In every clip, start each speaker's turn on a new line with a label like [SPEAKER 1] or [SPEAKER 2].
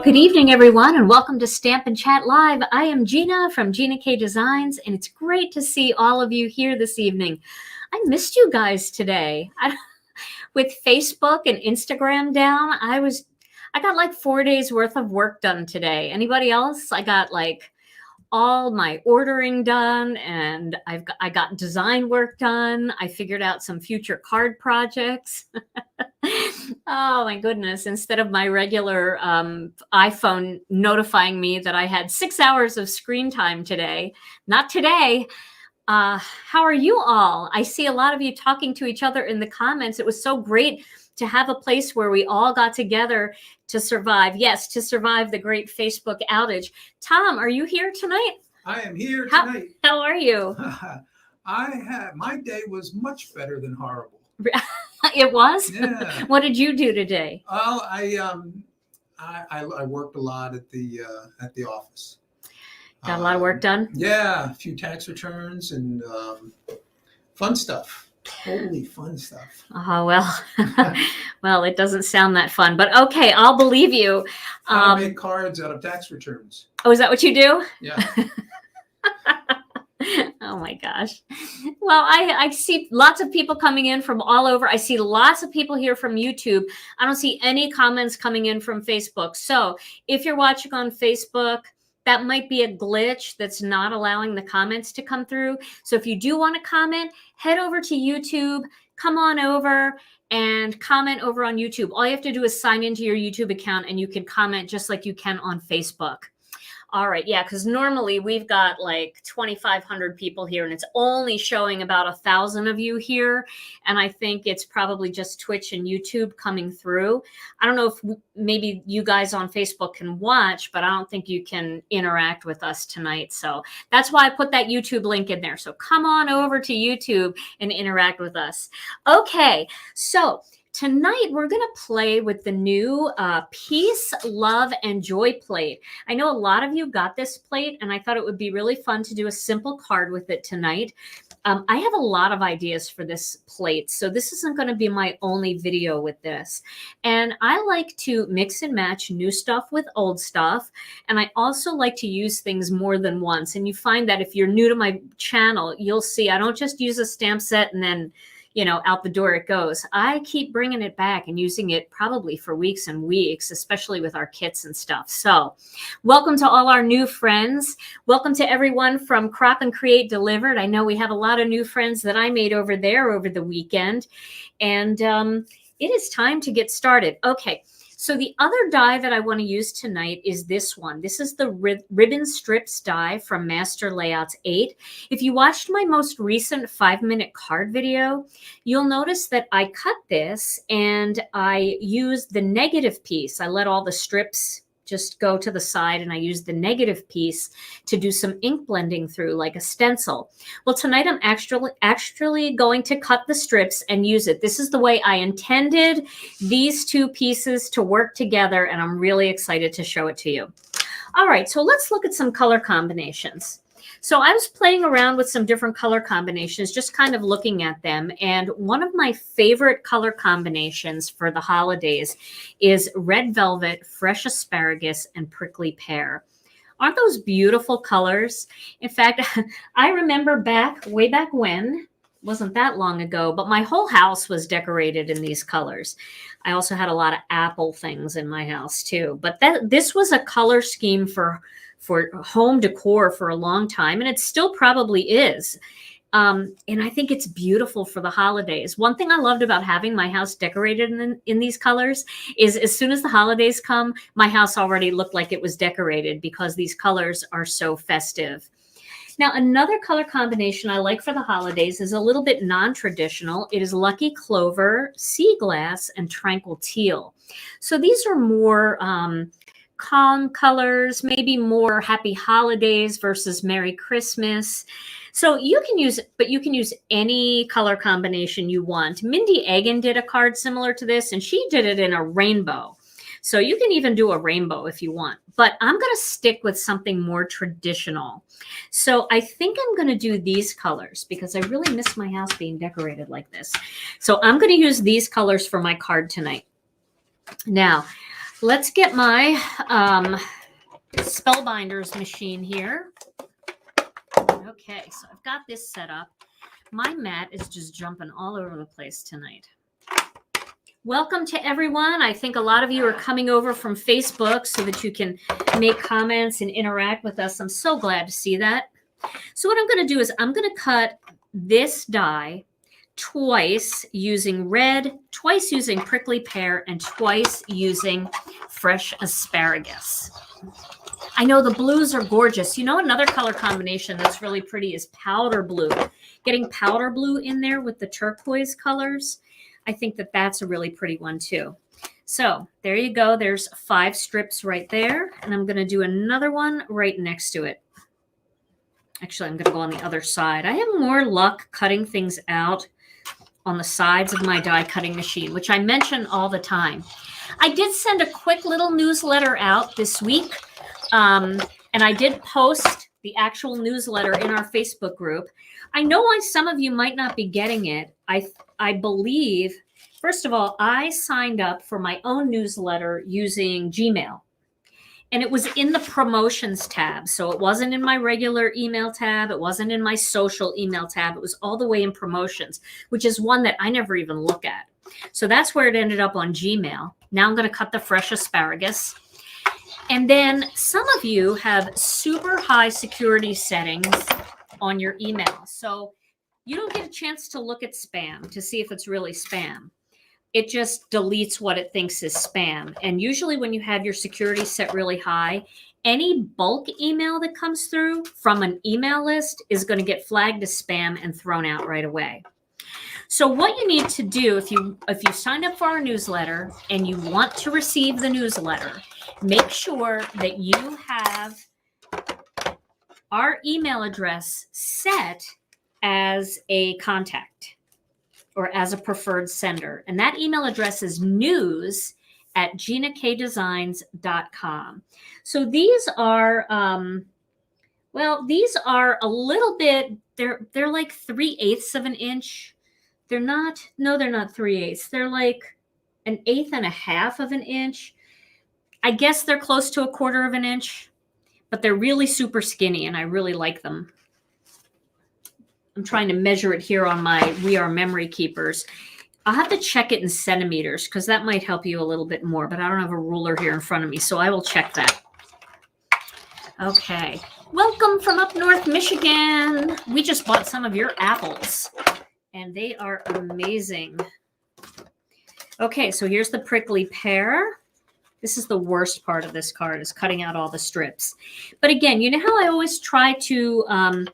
[SPEAKER 1] Good evening, everyone, and welcome to Stamp and Chat Live. I am Gina from Gina K Designs, and it's great to see all of you here this evening. I missed you guys today. With Facebook and Instagram down, I got like 4 days worth of work done today. Anybody else? I got like all my ordering done, and I got design work done. I figured out some future card projects. Oh my goodness. Instead of my regular iPhone notifying me that I had 6 hours of screen time today, not today. How are you all? I see a lot of you talking to each other in the comments. It was so great to have a place where we all got together to survive. Yes, to survive the great Facebook outage. Tom, are you here tonight?
[SPEAKER 2] I am here tonight.
[SPEAKER 1] How are you?
[SPEAKER 2] My day was much better than horrible.
[SPEAKER 1] It was?
[SPEAKER 2] Yeah.
[SPEAKER 1] What did you do today?
[SPEAKER 2] Well, I worked a lot at the office.
[SPEAKER 1] Got a lot of work done?
[SPEAKER 2] Yeah, a few tax returns and fun stuff. Totally fun stuff.
[SPEAKER 1] Oh, well, well, it doesn't sound that fun, but okay, I'll believe you.
[SPEAKER 2] I make cards out of tax returns.
[SPEAKER 1] Oh, is that what you do?
[SPEAKER 2] Yeah.
[SPEAKER 1] Oh my gosh. Well, I see lots of people coming in from all over. I see lots of people here from YouTube. I don't see any comments coming in from Facebook. So if you're watching on Facebook, that might be a glitch that's not allowing the comments to come through. So if you do want to comment, head over to YouTube, come on over and comment over on YouTube. All you have to do is sign into your YouTube account and you can comment just like you can on Facebook. All right. Yeah. Because normally we've got like 2,500 people here and it's only showing about 1,000 of you here. And I think it's probably just Twitch and YouTube coming through. I don't know if maybe you guys on Facebook can watch, but I don't think you can interact with us tonight. So that's why I put that YouTube link in there. So come on over to YouTube and interact with us. Okay. So tonight, we're going to play with the new Peace, Love, and Joy plate. I know a lot of you got this plate, and I thought it would be really fun to do a simple card with it tonight. I have a lot of ideas for this plate, so this isn't going to be my only video with this. And I like to mix and match new stuff with old stuff, and I also like to use things more than once. And you find that if you're new to my channel, you'll see I don't just use a stamp set and then out the door it goes. I keep bringing it back and using it probably for weeks and weeks, especially with our kits and stuff. So welcome to all our new friends. Welcome to everyone from Crop and Create Delivered. I know we have a lot of new friends that I made over there over the weekend. And it is time to get started. Okay. So the other die that I want to use tonight is this one. This is the Ribbon Strips die from Master Layouts 8. If you watched my most recent 5-minute card video, you'll notice that I cut this and I used the negative piece. I let all the strips just go to the side and I used the negative piece to do some ink blending through like a stencil. Well, tonight I'm actually going to cut the strips and use it. This is the way I intended these two pieces to work together, and I'm really excited to show it to you. All right, so let's look at some color combinations. So I was playing around with some different color combinations, just kind of looking at them. And one of my favorite color combinations for the holidays is red velvet, fresh asparagus, and prickly pear. Aren't those beautiful colors? In fact, I remember way back when, wasn't that long ago, but my whole house was decorated in these colors. I also had a lot of apple things in my house too. But this was a color scheme for home decor for a long time, and it still probably is. And I think it's beautiful for the holidays. One thing I loved about having my house decorated in these colors is as soon as the holidays come, my house already looked like it was decorated because these colors are so festive. Now, another color combination I like for the holidays is a little bit non-traditional. It is Lucky Clover, Sea Glass, and Tranquil Teal. So these are more calm colors, maybe more happy holidays versus Merry Christmas. So you can use any color combination you want. Mindy Egan did a card similar to this, and she did it in a rainbow. So you can even do a rainbow if you want, but I'm going to stick with something more traditional. So I think I'm going to do these colors because I really miss my house being decorated like this. So I'm going to use these colors for my card tonight. Now, let's get my Spellbinders machine here. Okay, so I've got this set up. My mat is just jumping all over the place tonight. Welcome to everyone. I think a lot of you are coming over from Facebook so that you can make comments and interact with us. I'm so glad to see that. So what I'm going to do is I'm going to cut this die twice using red, twice using prickly pear, and twice using fresh asparagus. I know the blues are gorgeous. You know, another color combination that's really pretty is powder blue. Getting powder blue in there with the turquoise colors, I think that that's a really pretty one too. So there you go. There's 5 strips right there. And I'm going to do another one right next to it. Actually, I'm going to go on the other side. I have more luck cutting things out on the sides of my die cutting machine, which I mention all the time. I did send a quick little newsletter out this week. And I did post the actual newsletter in our Facebook group. I know why some of you might not be getting it. I believe, first of all, I signed up for my own newsletter using Gmail. And it was in the promotions tab. So it wasn't in my regular email tab. It wasn't in my social email tab. It was all the way in promotions, which is one that I never even look at. So that's where it ended up on Gmail. Now I'm going to cut the fresh asparagus. And then some of you have super high security settings on your email. So you don't get a chance to look at spam to see if it's really spam. It just deletes what it thinks is spam. And usually when you have your security set really high, any bulk email that comes through from an email list is going to get flagged as spam and thrown out right away. So what you need to do if you signed up for our newsletter and you want to receive the newsletter, make sure that you have our email address set as a contact or as a preferred sender. And that email address is news@ginakdesigns.com. So these are, these are a little bit, they're like 3/8 of an inch. They're not 3/8. They're like 1/8 and a half of an inch. I guess they're close to 1/4 of an inch, but they're really super skinny and I really like them. I'm trying to measure it here on my We Are Memory Keepers. I'll have to check it in centimeters because that might help you a little bit more, but I don't have a ruler here in front of me, so I will check that. Okay. Welcome from up north Michigan. We just bought some of your apples, and they are amazing. Okay, so here's the prickly pear. This is the worst part of this card, is cutting out all the strips. But again, you know how I always try to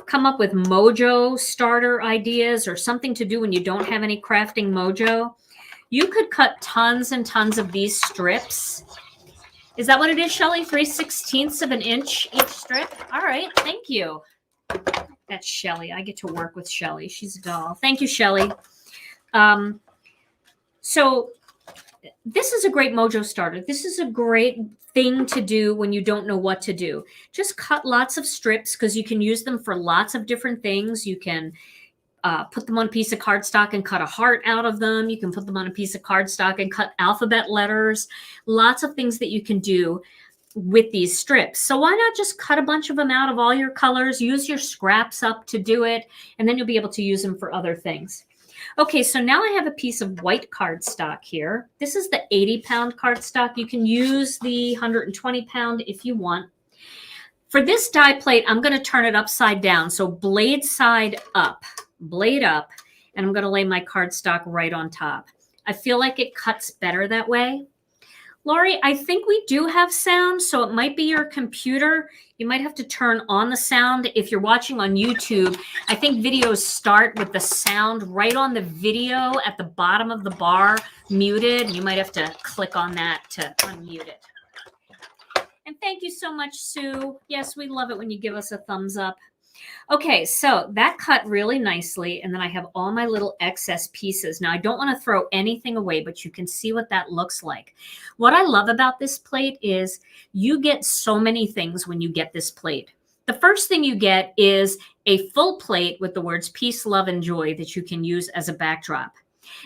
[SPEAKER 1] come up with mojo starter ideas or something to do when you don't have any crafting mojo? You could cut tons and tons of these strips. Is that what it is, Shelly? 3/16 of an inch each strip? All right, thank you. That's Shelly. I get to work with Shelly. She's a doll. Thank you, Shelly. So this is a great mojo starter. This is a great thing to do when you don't know what to do. Just cut lots of strips because you can use them for lots of different things. You can put them on a piece of cardstock and cut a heart out of them. You can put them on a piece of cardstock and cut alphabet letters. Lots of things that you can do with these strips. So why not just cut a bunch of them out of all your colors, use your scraps up to do it, and then you'll be able to use them for other things. Okay, so now I have a piece of white cardstock here. This is the 80-pound cardstock. You can use the 120-pound if you want. For this die plate, I'm going to turn it upside down. So blade side up, blade up, and I'm going to lay my cardstock right on top. I feel like it cuts better that way. Lori, I think we do have sound, so it might be your computer. You might have to turn on the sound. If you're watching on YouTube, I think videos start with the sound right on the video at the bottom of the bar, muted. You might have to click on that to unmute it. And thank you so much, Sue. Yes, we love it when you give us a thumbs up. Okay, so that cut really nicely, and then I have all my little excess pieces. Now, I don't want to throw anything away, but you can see what that looks like. What I love about this plate is you get so many things when you get this plate. The first thing you get is a full plate with the words peace, love, and joy that you can use as a backdrop.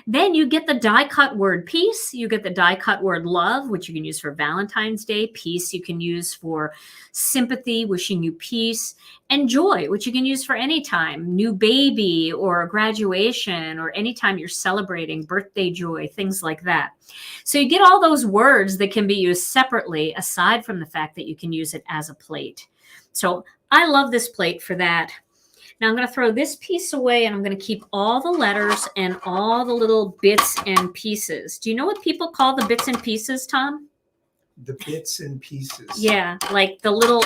[SPEAKER 1] Then you get the die cut word peace. You get the die cut word love, which you can use for Valentine's Day. Peace you can use for sympathy, wishing you peace. And joy, which you can use for any time, new baby or graduation or anytime you're celebrating, birthday joy, things like that. So you get all those words that can be used separately, aside from the fact that you can use it as a plate. So I love this plate for that. Now I'm going to throw this piece away, and I'm going to keep all the letters and all the little bits and pieces. Do you know what people call the bits and pieces, Tom?
[SPEAKER 2] The bits and pieces.
[SPEAKER 1] Yeah, like the little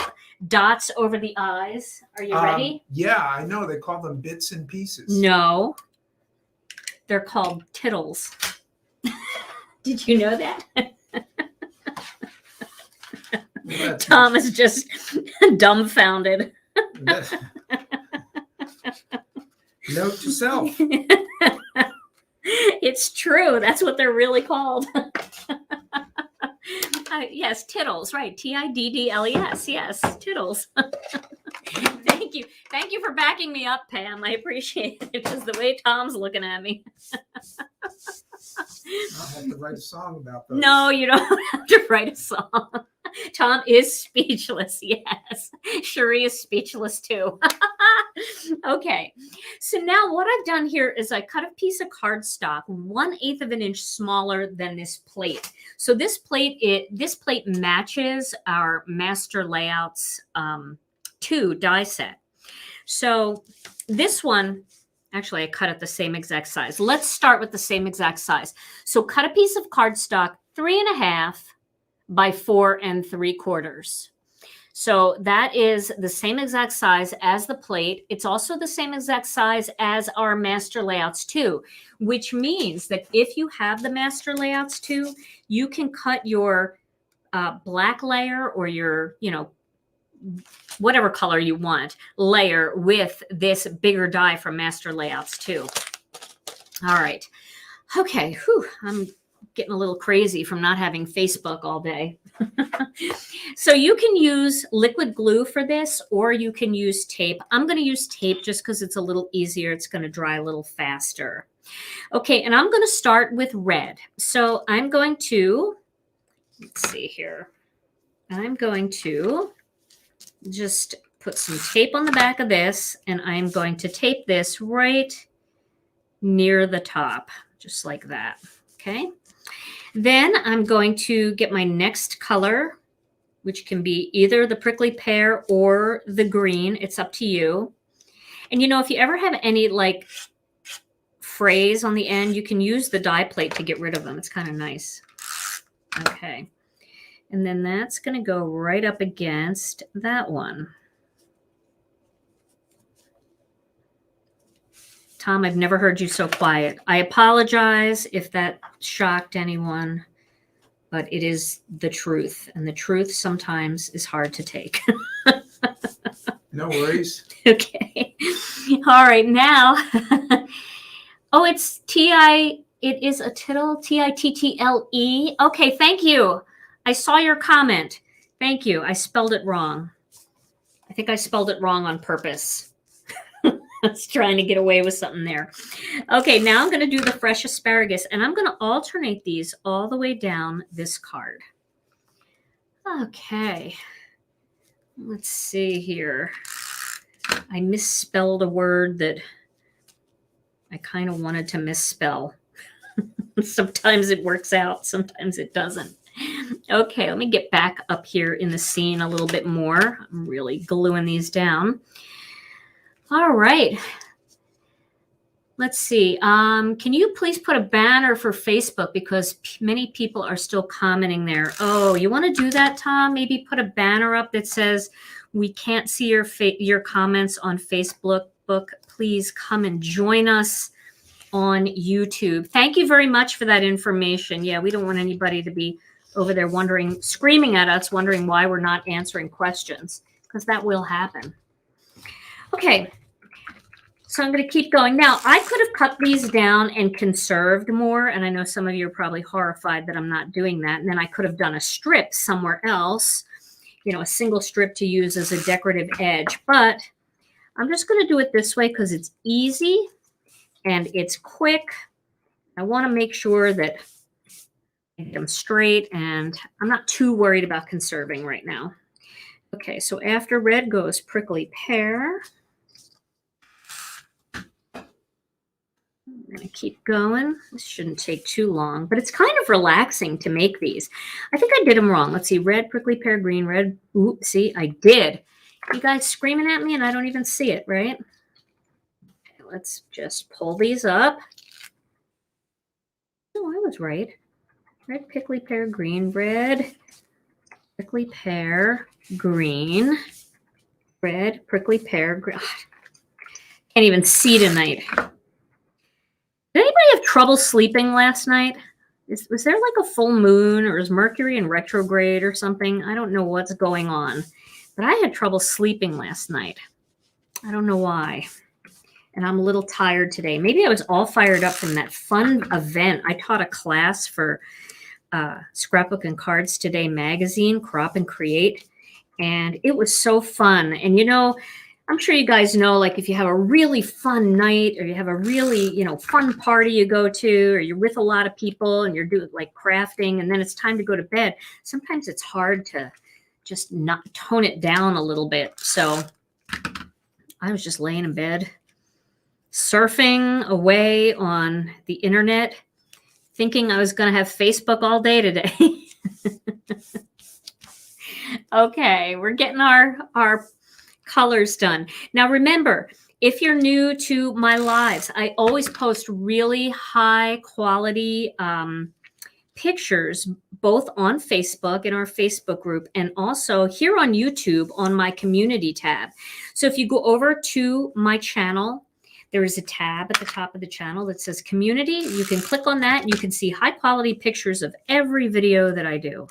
[SPEAKER 1] dots over the eyes. Are you ready?
[SPEAKER 2] Yeah, I know. They call them bits and pieces.
[SPEAKER 1] No. They're called tittles. Did you know that?
[SPEAKER 2] Well,
[SPEAKER 1] Tom is just dumbfounded.
[SPEAKER 2] Note to self.
[SPEAKER 1] It's true. That's what they're really called. Yes, tittles, right. Tiddles. Yes, tittles. Thank you. Thank you for backing me up, Pam. I appreciate it. It's just the way Tom's looking at me.
[SPEAKER 2] I'll have to write a song about those.
[SPEAKER 1] No, you don't have to write a song. Tom is speechless. Yes. Cherie is speechless too. Okay. So now what I've done here is I cut a piece of cardstock 1/8 of an inch smaller than this plate. So this plate matches our Master Layouts 2 die set. So this one, actually, I cut it the same exact size. Let's start with the same exact size. So cut a piece of cardstock 3.5 by 4 3/4. So that is the same exact size as the plate. It's also the same exact size as our Master Layouts 2, which means that if you have the Master Layouts 2, you can cut your black layer or your, whatever color you want layer with this bigger die from Master Layouts 2. All right. Okay. Whew, I'm getting a little crazy from not having Facebook all day. So you can use liquid glue for this, or you can use tape. I'm going to use tape just because it's a little easier. It's going to dry a little faster. Okay. And I'm going to start with red. So I'm going to, let's see here. I'm going to just put some tape on the back of this, and I'm going to tape this right near the top, just like that. Okay. Then I'm going to get my next color, which can be either the prickly pear or the green. It's up to you. And if you ever have any like frays on the end, you can use the die plate to get rid of them. It's kind of nice. Okay. And then that's going to go right up against that one. Tom, I've never heard you so quiet. I apologize if that shocked anyone, but it is the truth. And the truth sometimes is hard to take.
[SPEAKER 2] No worries.
[SPEAKER 1] Okay. All right. Now, it's it is a tittle, Tittle. Okay. Thank you. I saw your comment. Thank you. I spelled it wrong. I think I spelled it wrong on purpose. I was trying to get away with something there. Okay, now I'm going to do the fresh asparagus, and I'm going to alternate these all the way down this card. Okay. Let's see here. I misspelled a word that I kind of wanted to misspell. Sometimes it works out, sometimes it doesn't. Okay, let me get back up here in the scene a little bit more. I'm really gluing these down. All right. Let's see. Can you please put a banner for Facebook, because many people are still commenting there. Oh, you want to do that, Tom? Maybe put a banner up that says, "We can't see your comments on Facebook. Please come and join us on YouTube." Thank you very much for that information. Yeah, we don't want anybody to be over there wondering, screaming at us, wondering why we're not answering questions, because that will happen. Okay, so I'm going to keep going. Now, I could have cut these down and conserved more, and I know some of you are probably horrified that I'm not doing that, and then I could have done a strip somewhere else, you know, a single strip to use as a decorative edge, but I'm just going to do it this way because it's easy and it's quick. I want to make sure that I get them straight, and I'm not too worried about conserving right now. Okay, so after red goes prickly pear. I'm going to keep going. This shouldn't take too long, but it's kind of relaxing to make these. I think I did them wrong. Let's see, red, prickly pear, green, red. Ooh, see, I did. You guys screaming at me and I don't even see it, right? Okay, let's just pull these up. Oh, I was right. Red, prickly pear, green, red, prickly pear, green, red, prickly pear, green. Can't even see tonight. Did anybody have trouble sleeping last night? Was there like a full moon, or is Mercury in retrograde or something? I don't know what's going on, but I had trouble sleeping last night. I don't know why. And I'm a little tired today. Maybe I was all fired up from that fun event. I taught a class for Scrapbook and Cards Today magazine, Crop and Create. And it was so fun. And, you know, I'm sure you guys know, like if you have a really fun night, or you have a really, you know, fun party you go to, or you're with a lot of people and you're doing like crafting, and then it's time to go to bed. Sometimes it's hard to just not tone it down a little bit. So I was just laying in bed, surfing away on the internet, thinking I was going to have Facebook all day today. Okay, we're getting our colors done. Now remember, if you're new to my lives, I always post really high quality pictures, both on Facebook in our Facebook group, and also here on YouTube on my community tab. So if you go over to my channel, there is a tab at the top of the channel that says community. You can click on that and you can see high quality pictures of every video that I do.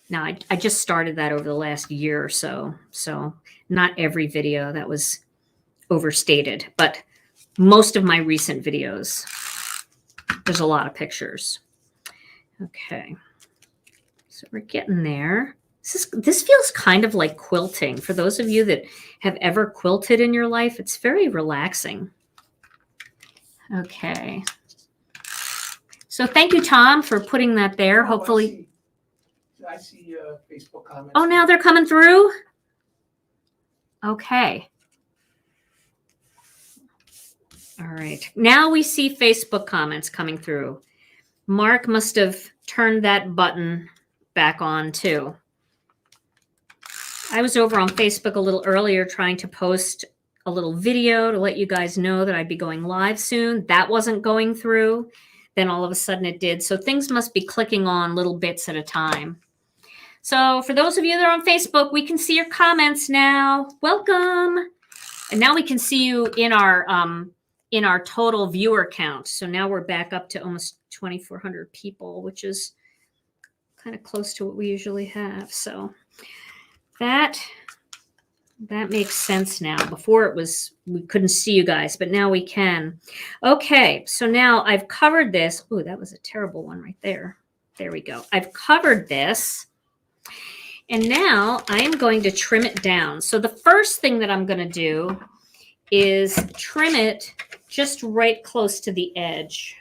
[SPEAKER 1] Now, I just started that over the last year or so. So not every video, that was overstated, but most of my recent videos, there's a lot of pictures. Okay, so we're getting there. This feels kind of like quilting. For those of you that have ever quilted in your life, it's very relaxing. Okay. So thank you, Tom, for putting that there. Hopefully.
[SPEAKER 2] I see Facebook comments.
[SPEAKER 1] Oh, now they're coming through? Okay. All right. Now we see Facebook comments coming through. Mark must have turned that button back on too. I was over on Facebook a little earlier trying to post a little video to let you guys know that I'd be going live soon. That wasn't going through. Then all of a sudden it did. So things must be clicking on little bits at a time. So for those of you that are on Facebook, we can see your comments now. Welcome. And now we can see you in our total viewer count. So now we're back up to almost 2,400 people, which is kind of close to what we usually have. So that makes sense now. Before it was, we couldn't see you guys, but now we can. Okay, so now I've covered this. Oh, that was a terrible one right there. There we go. I've covered this. And now I am going to trim it down. So the first thing that I'm going to do is trim it just right close to the edge.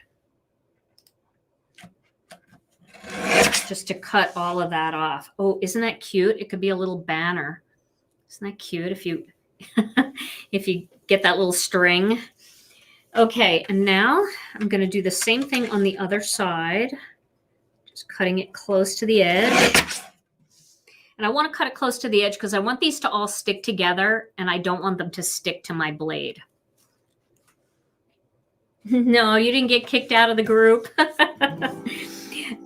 [SPEAKER 1] Just to cut all of that off. Oh, isn't that cute? It could be a little banner. Isn't that cute if you if you get that little string? Okay, and now I'm going to do the same thing on the other side. Just cutting it close to the edge. And I want to cut it close to the edge because I want these to all stick together and I don't want them to stick to my blade. No, you didn't get kicked out of the group.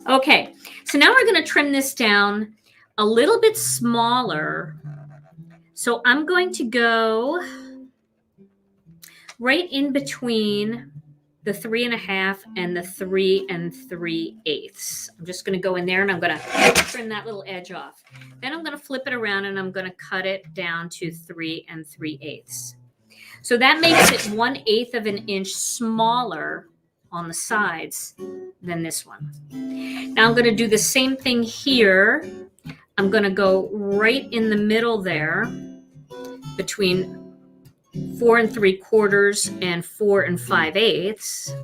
[SPEAKER 1] Okay, so now we're going to trim this down a little bit smaller. So I'm going to go right in between the 3.5 and the 3 3/8. I'm just going to go in there and I'm going to trim that little edge off. Then I'm going to flip it around and I'm going to cut it down to 3 3/8. So that makes it 1/8 of an inch smaller on the sides than this one. Now I'm going to do the same thing here. I'm going to go right in the middle there between 4 3/4 and 4 5/8.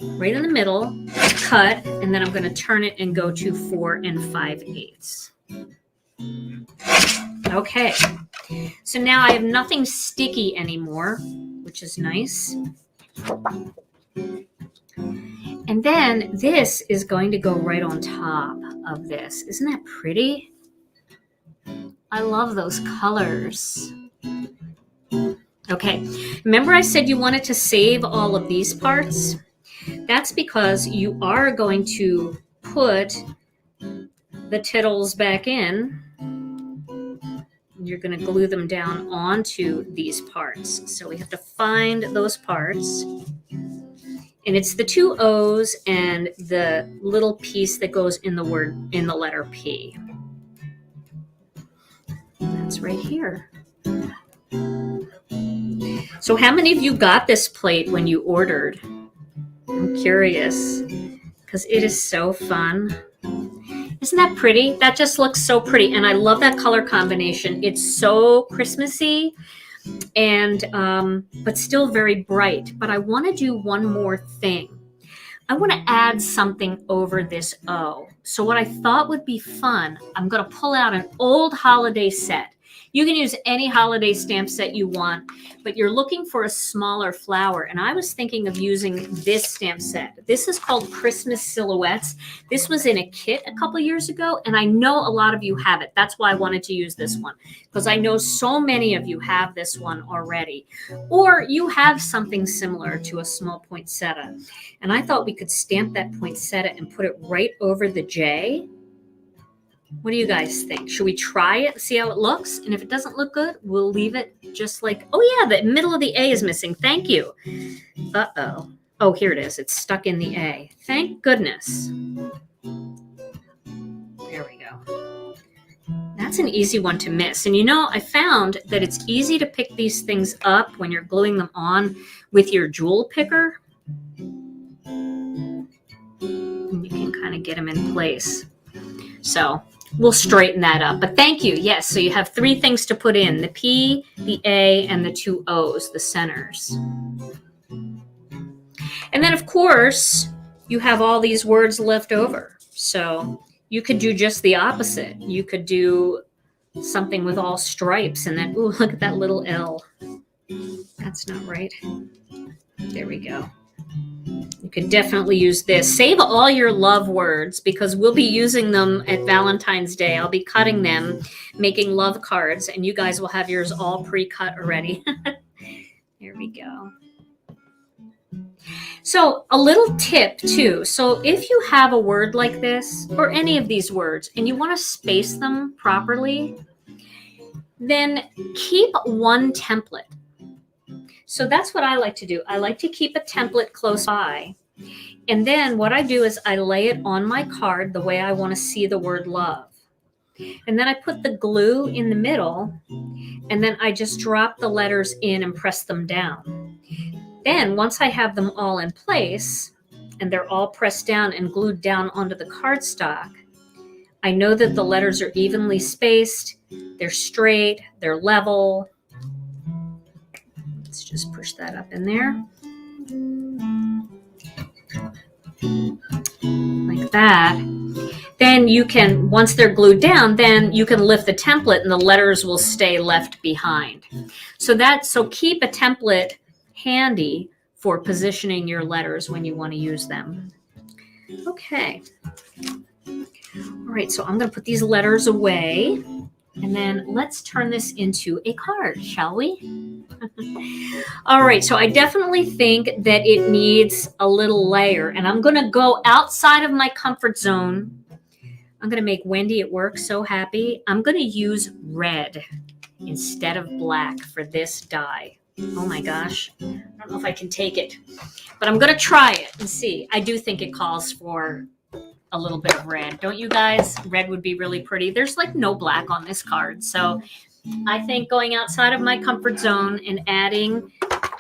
[SPEAKER 1] Right in the middle, cut, and then I'm going to turn it and go to 4 5/8. Okay, so now I have nothing sticky anymore, which is nice. And then this is going to go right on top of this. Isn't that pretty? I love those colors. Okay, remember I said you wanted to save all of these parts? That's because you are going to put the tittles back in. You're going to glue them down onto these parts. So we have to find those parts. And it's the 2 O's and the little piece that goes in the letter P. That's right here. So how many of you got this plate when you ordered? I'm curious because it is so fun. Isn't that pretty? That just looks so pretty. And I love that color combination. It's so Christmassy and but still very bright. But I want to do one more thing. I want to add something over this O. So what I thought would be fun, I'm going to pull out an old holiday set. You can use any holiday stamp set you want, but you're looking for a smaller flower. And I was thinking of using this stamp set. This is called Christmas Silhouettes. This was in a kit a couple years ago, and I know a lot of you have it. That's why I wanted to use this one, because I know so many of you have this one already. Or you have something similar to a small poinsettia. And I thought we could stamp that poinsettia and put it right over the J. What do you guys think? Should we try it, see how it looks? And if it doesn't look good, we'll leave it just like, oh yeah, the middle of the A is missing. Thank you. Uh-oh. Oh, here it is. It's stuck in the A. Thank goodness. There we go. That's an easy one to miss. And you know, I found that it's easy to pick these things up when you're gluing them on with your jewel picker. And you can kind of get them in place. So we'll straighten that up. But thank you. Yes, so you have 3 things to put in. The P, the A, and the 2 O's, the centers. And then, of course, you have all these words left over. So you could do just the opposite. You could do something with all stripes and then, ooh, look at that little L. That's not right. There we go. You could definitely use this. Save all your love words because we'll be using them at Valentine's Day. I'll be cutting them, making love cards, and you guys will have yours all pre-cut already. There we go. So a little tip too. So if you have a word like this or any of these words and you want to space them properly, then keep one template. So that's what I like to do. I like to keep a template close by. And then what I do is I lay it on my card the way I want to see the word love. And then I put the glue in the middle, and then I just drop the letters in and press them down. Then once I have them all in place, and they're all pressed down and glued down onto the cardstock, I know that the letters are evenly spaced, they're straight, they're level. Let's just push that up in there. Like that. Then you can, once they're glued down, then you can lift the template and the letters will stay left behind. So keep a template handy for positioning your letters when you want to use them. Okay. All right, so I'm going to put these letters away. And then let's turn this into a card, shall we? All right, so I definitely think that it needs a little layer. And I'm going to go outside of my comfort zone. I'm going to make Wendy at work so happy. I'm going to use red instead of black for this die. Oh my gosh. I don't know if I can take it, but I'm going to try it and see. I do think it calls for a little bit of red. Don't you guys? Red would be really pretty. There's like no black on this card. So I think going outside of my comfort zone and adding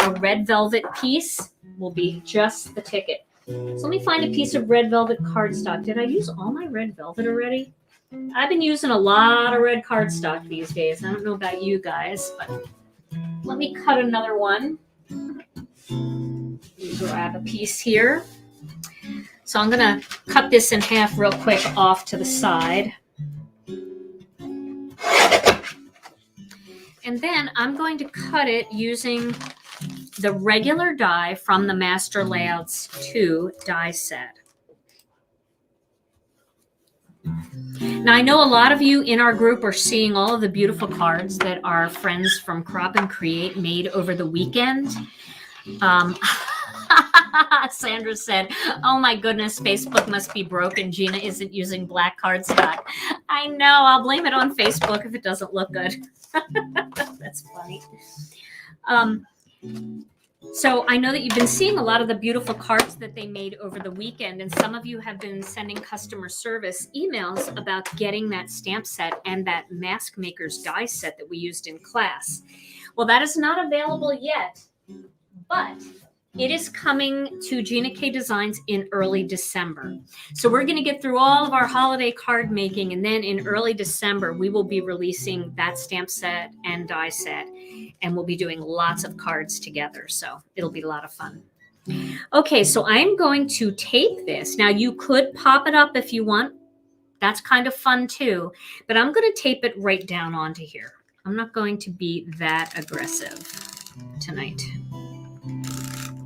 [SPEAKER 1] a red velvet piece will be just the ticket. So let me find a piece of red velvet cardstock. Did I use all my red velvet already? I've been using a lot of red cardstock these days. I don't know about you guys, but let me cut another one. Grab a piece here. So I'm going to cut this in half real quick off to the side. And then I'm going to cut it using the regular die from the Master Layouts 2 die set. Now, I know a lot of you in our group are seeing all of the beautiful cards that our friends from Crop and Create made over the weekend. Sandra said, oh my goodness, Facebook must be broken. Gina isn't using black cardstock. I know, I'll blame it on Facebook if it doesn't look good. That's funny. So I know that you've been seeing a lot of the beautiful cards that they made over the weekend, and some of you have been sending customer service emails about getting that stamp set and that mask maker's die set that we used in class. Well, that is not available yet, but it is coming to Gina K Designs in early December. So we're going to get through all of our holiday card making, and then in early December, we will be releasing that stamp set and die set, and we'll be doing lots of cards together. So it'll be a lot of fun. Okay, so I'm going to tape this. Now, you could pop it up if you want. That's kind of fun too, but I'm going to tape it right down onto here. I'm not going to be that aggressive tonight.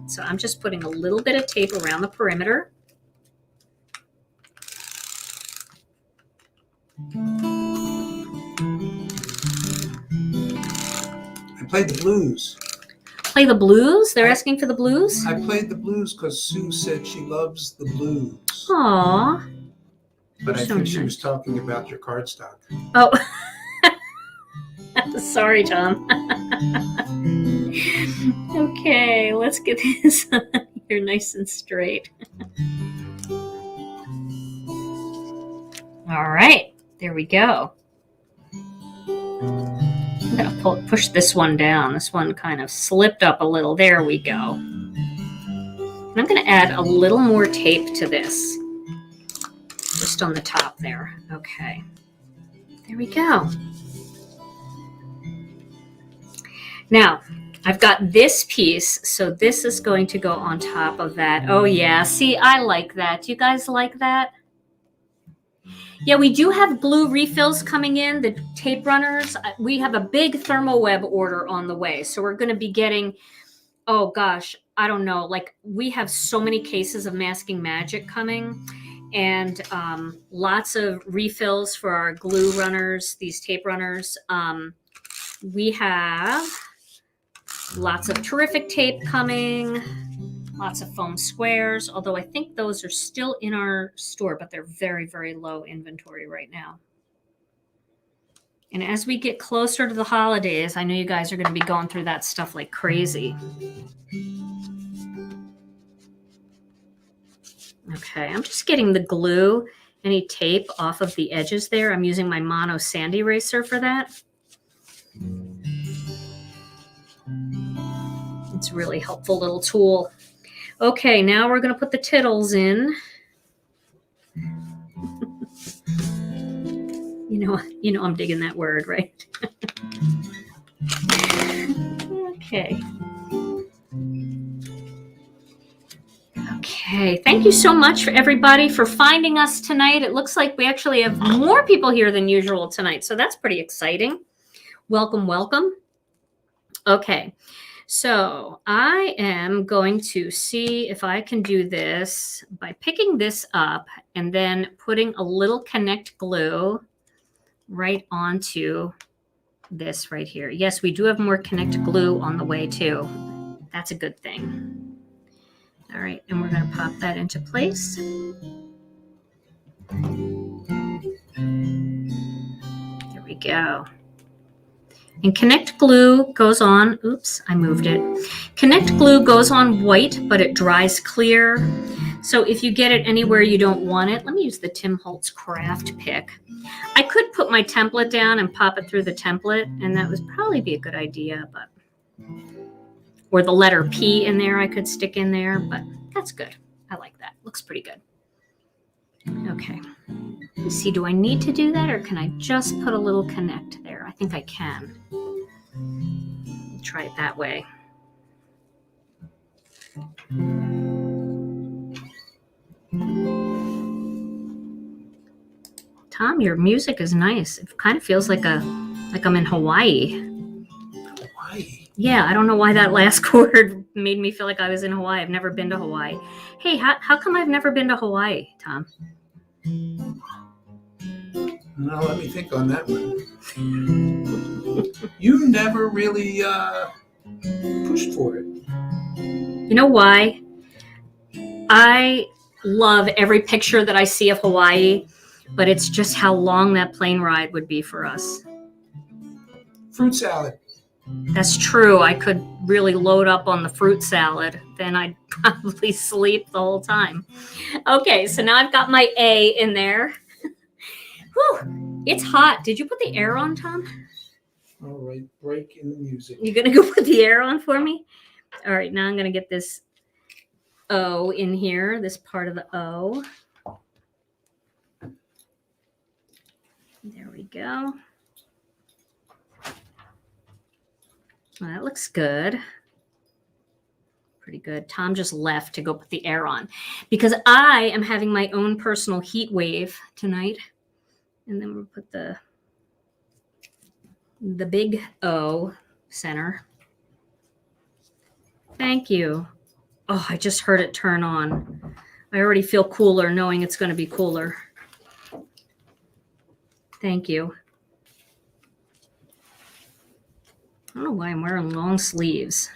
[SPEAKER 1] So I'm just putting a little bit of tape around the perimeter.
[SPEAKER 2] I played the blues.
[SPEAKER 1] Play the blues? They're asking for the blues?
[SPEAKER 2] I played the blues because Sue said she loves the blues.
[SPEAKER 1] Aww.
[SPEAKER 2] But I think she was talking about your cardstock.
[SPEAKER 1] Oh. Sorry, Tom. Okay, let's get this on here nice and straight. All right, there we go. I'm going to push this one down. This one kind of slipped up a little. There we go. And I'm going to add a little more tape to this. Just on the top there. Okay. There we go. Now, I've got this piece, so this is going to go on top of that. Oh, yeah. See, I like that. Do you guys like that? Yeah, we do have glue refills coming in, the tape runners. We have a big ThermoWeb order on the way. So we're going to be getting, oh, gosh, I don't know. Like, we have so many cases of Masking Magic coming, and lots of refills for our glue runners, these tape runners. We have lots of terrific tape coming, lots of foam squares, although I think those are still in our store, but they're very, very low inventory right now. And as we get closer to the holidays, I know you guys are going to be going through that stuff like crazy. Okay, I'm just getting the glue, any tape off of the edges there. I'm using my Mono Sand Eraser for that. It's a really helpful little tool. Okay, now we're going to put the tittles in. You know I'm digging that word, right? Okay. Okay, thank you so much for everybody for finding us tonight. It looks like we actually have more people here than usual tonight, so that's pretty exciting. Welcome, welcome. Okay. So I am going to see if I can do this by picking this up and then putting a little Connect glue right onto this right here. Yes, we do have more Connect glue on the way too. That's a good thing. All right, and we're going to pop that into place. There we go. And Connect Glue goes on, oops, I moved it. Connect Glue goes on white, but it dries clear. So if you get it anywhere you don't want it, let me use the Tim Holtz craft pick. I could put my template down and pop it through the template, and that would probably be a good idea, but, or the letter P in there I could stick in there, but that's good. I like that. Looks pretty good. Okay. Let's see, do I need to do that, or can I just put a little connect there? I think I can. Try it that way. Tom, your music is nice. It kind of feels like I'm in Hawaii.
[SPEAKER 2] Hawaii.
[SPEAKER 1] Yeah, I don't know why that last chord made me feel like I was in Hawaii. I've never been to Hawaii. Hey, how come I've never been to Hawaii, Tom?
[SPEAKER 2] No, let me think on that one. You never really pushed for it.
[SPEAKER 1] You know why? I love every picture that I see of Hawaii, but it's just how long that plane ride would be for us.
[SPEAKER 2] Fruit salad.
[SPEAKER 1] That's true. I could really load up on the fruit salad. Then I'd probably sleep the whole time. Okay, so now I've got my A in there. Whew, it's hot. Did you put the air on, Tom?
[SPEAKER 2] All right, break in the music.
[SPEAKER 1] You're going to go put the air on for me? All right, now I'm going to get this O in here, this part of the O. There we go. Well, that looks good. Pretty good. Tom just left to go put the air on because I am having my own personal heat wave tonight. And then we'll put the big O center. Thank you. Oh, I just heard it turn on. I already feel cooler knowing it's going to be cooler. Thank you. I don't know why I'm wearing long sleeves.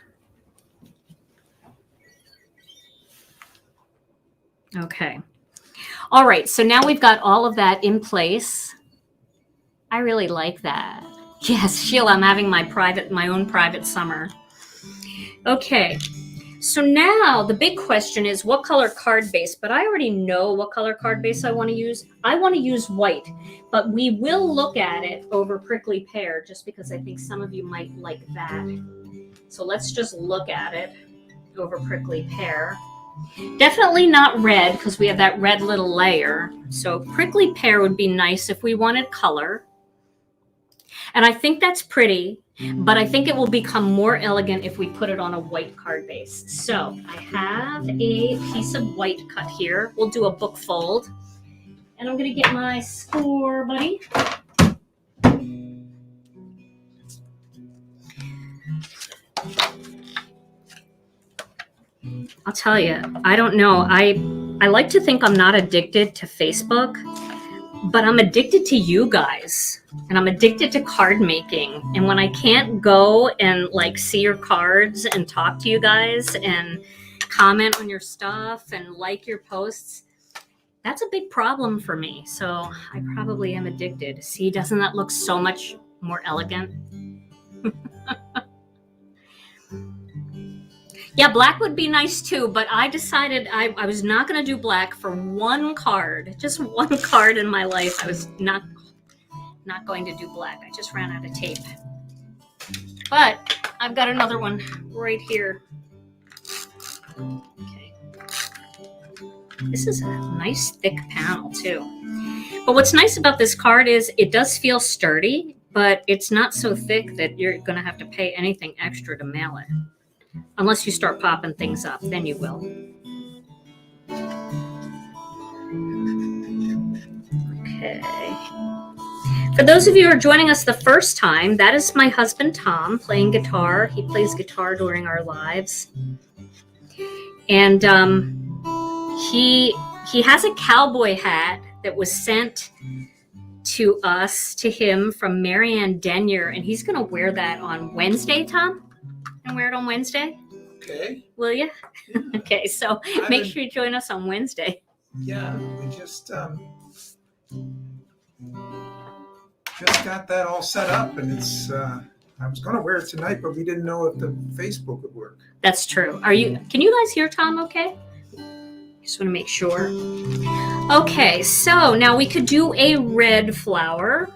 [SPEAKER 1] Okay. All right, so now we've got all of that in place. I really like that. Yes, Sheila, I'm having my own private summer. Okay, so now the big question is what color card base, but I already know what color card base I want to use. I want to use white, but we will look at it over Prickly Pear just because I think some of you might like that. So let's just look at it over Prickly Pear. Definitely not red because we have that red little layer. So Prickly Pear would be nice if we wanted color. And I think that's pretty, but I think it will become more elegant if we put it on a white card base. So I have a piece of white cut here. We'll do a book fold. And I'm going to get my score buddy. I'll tell you, I don't know. I like to think I'm not addicted to Facebook, but I'm addicted to you guys, and I'm addicted to card making. And when I can't go and like see your cards and talk to you guys and comment on your stuff and like your posts, that's a big problem for me. So I probably am addicted. See, doesn't that look so much more elegant? Yeah, black would be nice too, but I decided I was not going to do black for one card. Just one card in my life. I was not going to do black. I just ran out of tape. But I've got another one right here. Okay. This is a nice thick panel too. But what's nice about this card is it does feel sturdy, but it's not so thick that you're going to have to pay anything extra to mail it. Unless you start popping things up, then you will. Okay. For those of you who are joining us the first time, that is my husband, Tom, playing guitar. He plays guitar during our lives. And he has a cowboy hat that was sent to him from Marianne Denyer, and he's going to wear that on Wednesday, Tom? And wear it on Wednesday?
[SPEAKER 2] Okay.
[SPEAKER 1] Will you? Okay, so make sure you join us on Wednesday.
[SPEAKER 2] Yeah, we just got that all set up, and it's I was going to wear it tonight, but we didn't know if the Facebook would work.
[SPEAKER 1] That's true. Can you guys hear Tom okay? Just want to make sure. Okay, so now we could do a red flower.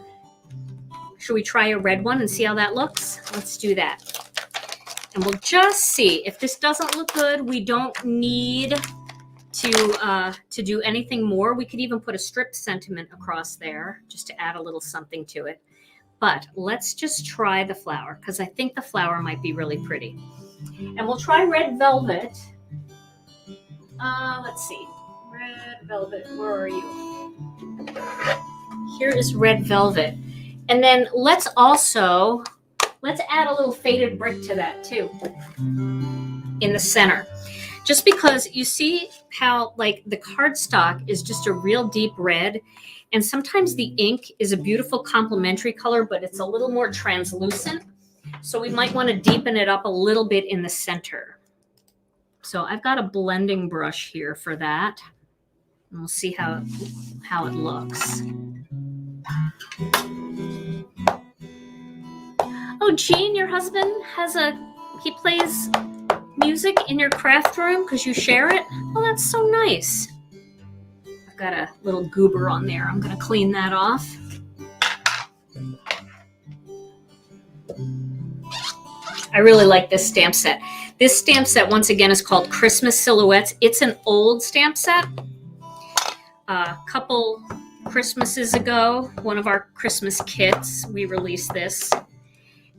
[SPEAKER 1] Should we try a red one and see how that looks? Let's do that. And we'll just see. If this doesn't look good, we don't need to do anything more. We could even put a stripped sentiment across there just to add a little something to it. But let's just try the flower, because I think the flower might be really pretty. And we'll try red velvet. Let's see. Red velvet, where are you? Here is red velvet. And then let's add a little faded brick to that too, in the center. Just because you see how like the cardstock is just a real deep red, and sometimes the ink is a beautiful complementary color, but it's a little more translucent. So we might want to deepen it up a little bit in the center. So I've got a blending brush here for that. And we'll see how it looks. Oh, Gene, your husband he plays music in your craft room because you share it? Oh, that's so nice. I've got a little goober on there. I'm going to clean that off. I really like this stamp set. This stamp set, once again, is called Christmas Silhouettes. It's an old stamp set. A couple Christmases ago, one of our Christmas kits, we released this.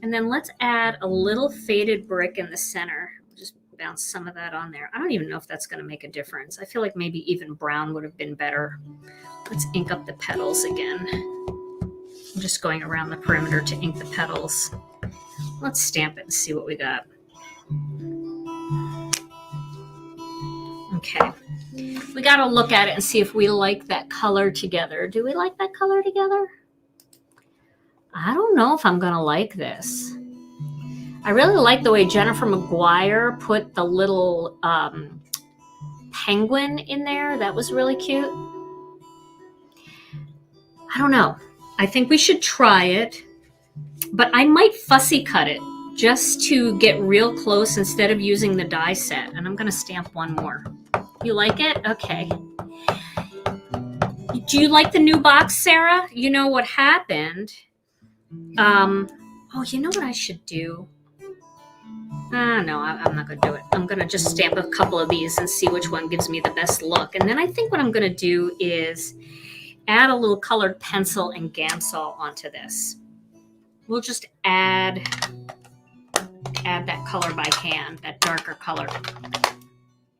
[SPEAKER 1] And then let's add a little faded brick in the center. Just bounce some of that on there. I don't even know if that's going to make a difference. I feel like maybe even brown would have been better. Let's ink up the petals again. I'm just going around the perimeter to ink the petals. Let's stamp it and see what we got. Okay. We got to look at it and see if we like that color together. Do we like that color together? I don't know if I'm going to like this. I really like the way Jennifer McGuire put the little penguin in there. That was really cute. I don't know. I think we should try it, but I might fussy cut it just to get real close instead of using the die set. And I'm going to stamp one more. You like it? Okay. Do you like the new box, Sarah? You know what happened? Oh, you know what I should do? No, I'm not going to do it. I'm going to just stamp a couple of these and see which one gives me the best look. And then I think what I'm going to do is add a little colored pencil and Gamsol onto this. We'll just add that color by hand, that darker color.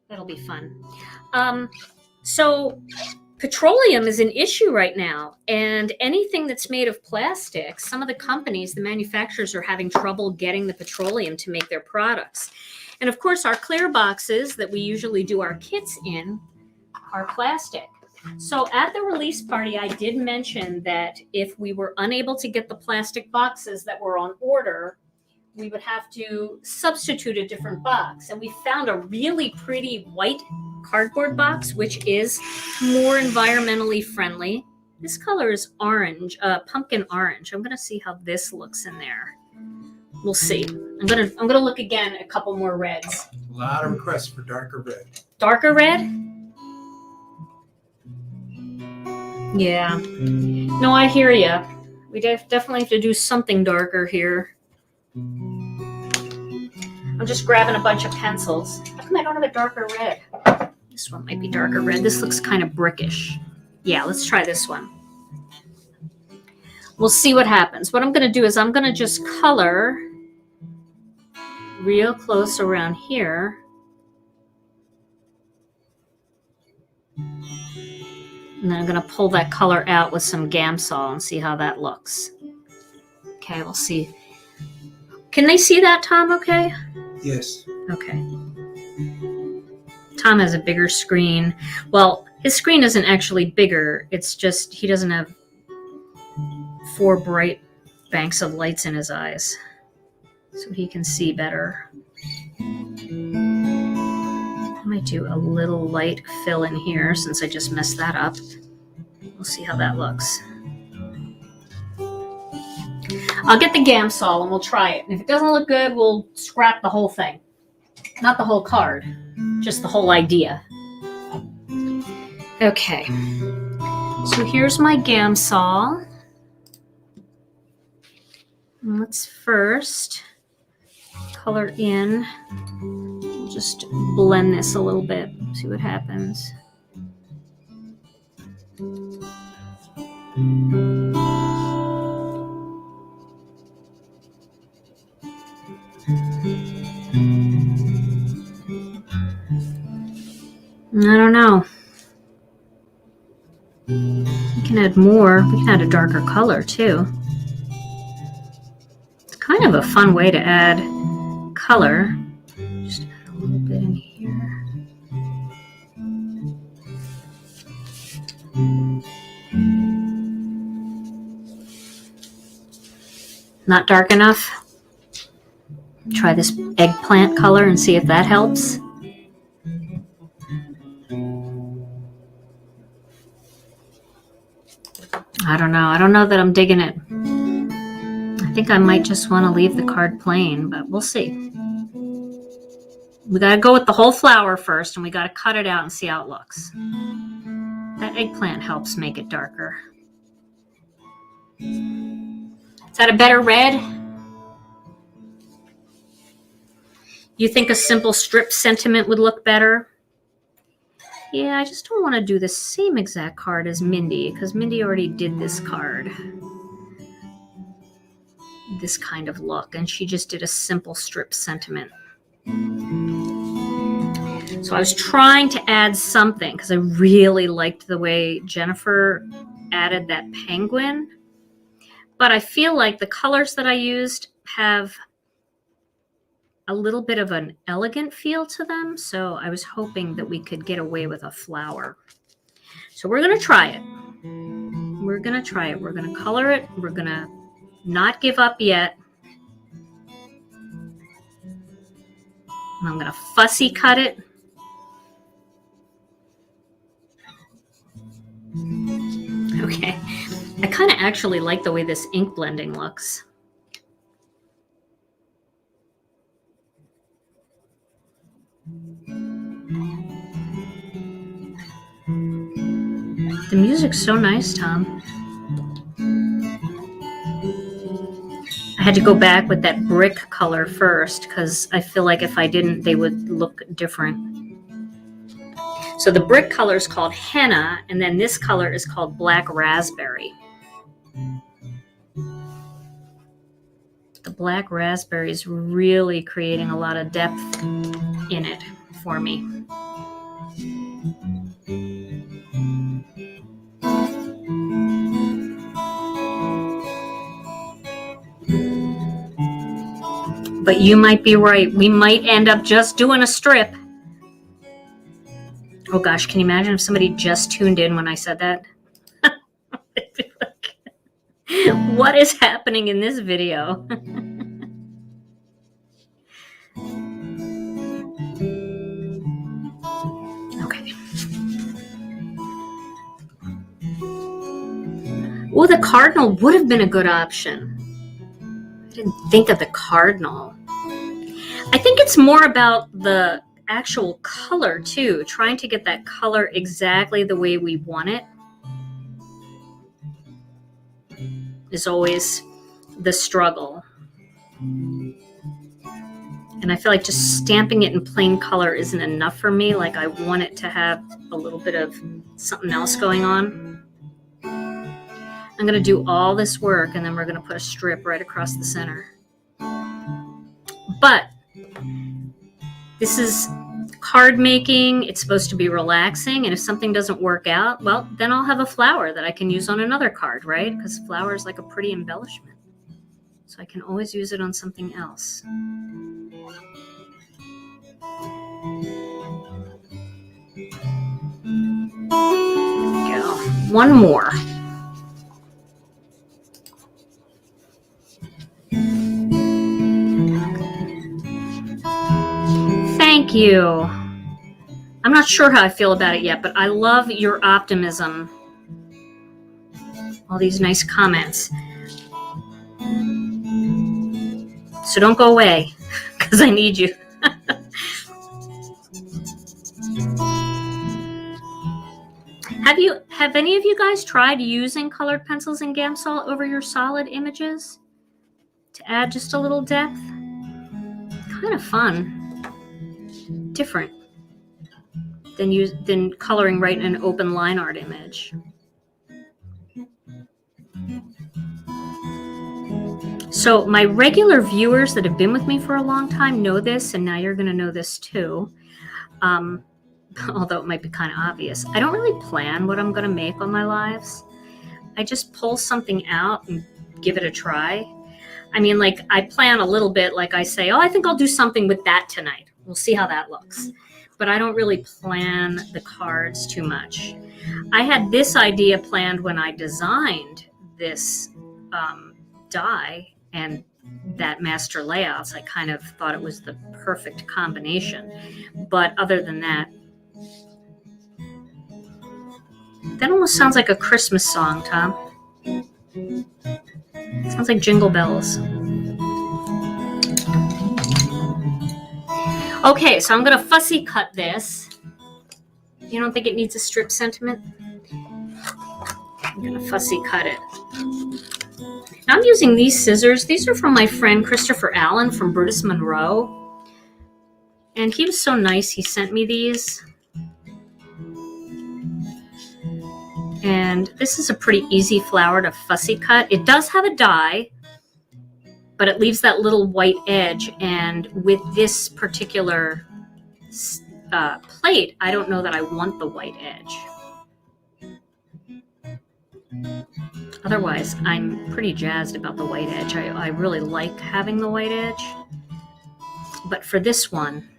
[SPEAKER 1] That'll be fun. So petroleum is an issue right now, and anything that's made of plastic, some of the companies, the manufacturers, are having trouble getting the petroleum to make their products. And of course, our clear boxes that we usually do our kits in are plastic. So at the release party, I did mention that if we were unable to get the plastic boxes that were on order, we would have to substitute a different box. And we found a really pretty white cardboard box, which is more environmentally friendly. This color is orange, pumpkin orange. I'm gonna see how this looks in there. We'll see. I'm gonna look again at a couple more reds.
[SPEAKER 2] A lot of requests for darker red.
[SPEAKER 1] Darker red? Yeah. No, I hear you. We definitely have to do something darker here. I'm just grabbing a bunch of pencils. How come I don't have a darker red? This one might be darker red. This looks kind of brickish. Yeah, let's try this one. We'll see what happens. What I'm going to do is I'm going to just color real close around here. And then I'm going to pull that color out with some Gamsol and see how that looks. Okay, we'll see. Can they see that, Tom, okay?
[SPEAKER 2] Yes.
[SPEAKER 1] Okay. Tom has a bigger screen. Well, his screen isn't actually bigger. It's just he doesn't have 4 bright banks of lights in his eyes. So he can see better. I might do a little light fill in here since I just messed that up. We'll see how that looks. I'll get the Gamsol and we'll try it. And if it doesn't look good, we'll scrap the whole thing. Not the whole card, just the whole idea. Okay. So here's my Gamsol. Let's first color in. We'll just blend this a little bit, see what happens. I don't know. We can add more. We can add a darker color too. It's kind of a fun way to add color. Just add a little bit in here. Not dark enough? Try this eggplant color and see if that helps. I don't know. I don't know that I'm digging it. I think I might just want to leave the card plain, but we'll see. We got to go with the whole flower first, and we got to cut it out and see how it looks. That eggplant helps make it darker. Is that a better red? You think a simple strip sentiment would look better? Yeah, I just don't want to do the same exact card as Mindy, because Mindy already did this card. This kind of look, and she just did a simple strip sentiment. So I was trying to add something, because I really liked the way Jennifer added that penguin. But I feel like the colors that I used have a little bit of an elegant feel to them, so I was hoping that we could get away with a flower. So we're going to try it. We're going to try it. We're going to color it. We're going to not give up yet. And I'm going to fussy cut it. Okay. I kind of actually like the way this ink blending looks. The music's so nice, Tom. I had to go back with that brick color first because I feel like if I didn't, they would look different. So the brick color is called henna, and then this color is called black raspberry. The black raspberry is really creating a lot of depth in it for me. But you might be right. We might end up just doing a strip. Oh gosh, can you imagine if somebody just tuned in when I said that? What is happening in this video? Okay. Oh, the cardinal would have been a good option. I didn't think of the cardinal. I think it's more about the actual color too, trying to get that color exactly the way we want it is always the struggle. And I feel like just stamping it in plain color isn't enough for me. Like I want it to have a little bit of something else going on. I'm going to do all this work and then we're going to put a strip right across the center. But this is card making. It's supposed to be relaxing. And if something doesn't work out, well, then I'll have a flower that I can use on another card, right? Because flower is like a pretty embellishment. So I can always use it on something else. There we go. One more. Thank you. I'm not sure how I feel about it yet, but I love your optimism. All these nice comments. So don't go away because I need you. Have any of you guys tried using colored pencils and Gamsol over your solid images to add just a little depth? Kind of fun. Different than coloring right in an open line art image. So my regular viewers that have been with me for a long time know this, and now you're going to know this too. Although it might be kind of obvious. I don't really plan what I'm going to make on my lives. I just pull something out and give it a try. I mean, like, I plan a little bit, like I say, oh, I think I'll do something with that tonight. We'll see how that looks. But I don't really plan the cards too much. I had this idea planned when I designed this die and that master layouts. I kind of thought it was the perfect combination. But other than that, that almost sounds like a Christmas song, Tom. Sounds like Jingle Bells. Okay, so I'm going to fussy cut this. You don't think it needs a strip sentiment? I'm going to fussy cut it. I'm using these scissors. These are from my friend Christopher Allen from Brutus Monroe. And he was so nice. He sent me these. And this is a pretty easy flower to fussy cut. It does have a die, but it leaves that little white edge. And with this particular plate, I don't know that I want the white edge. Otherwise, I'm pretty jazzed about the white edge. I really like having the white edge. But for this one,